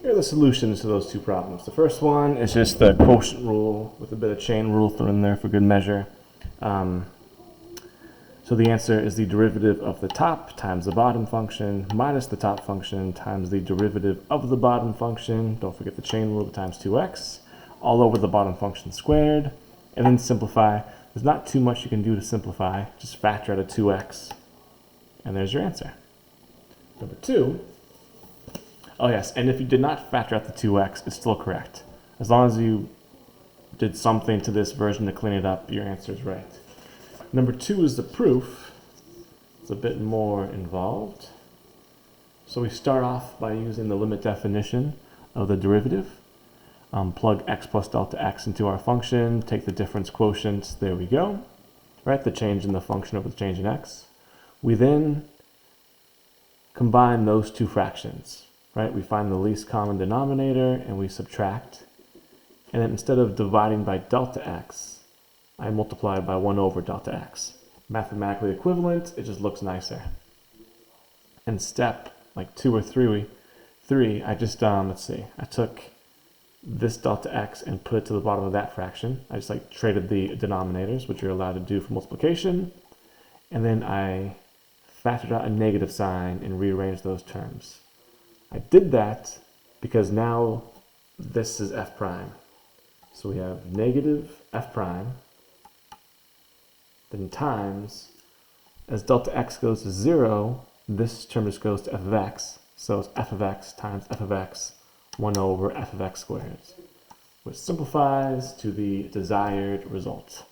Here are the solutions to those two problems. The first one is just the quotient rule with a bit of chain rule thrown in there for good measure. So the answer is the derivative of the top times the bottom function minus the top function times the derivative of the bottom function. Don't forget the chain rule times 2x, all over the bottom function squared, and then simplify. There's not too much you can do to simplify. Just factor out a 2x, and there's your answer. Number 2. Oh yes, and if you did not factor out the 2x, it's still correct. As long as you did something to this version to clean it up, your answer is right. Number 2 is the proof. It's a bit more involved. So we start off by using the limit definition of the derivative. Plug x plus delta x into our function, take the difference quotient, there we go. Right, the change in the function over the change in x. We then combine those two fractions. Right, we find the least common denominator and we subtract. And then instead of dividing by delta x, I multiply by 1 over delta x. Mathematically equivalent, it just looks nicer. And step like 2 or 3, I just, let's see, I took this delta x and put it to the bottom of that fraction. I just like traded the denominators, which you're allowed to do for multiplication. And then I factored out a negative sign and rearranged those terms. I did that because now this is f prime. So we have negative f prime, then times, as delta x goes to 0, this term just goes to f of x. So it's f of x times f of x, 1 over f of x squared, which simplifies to the desired result.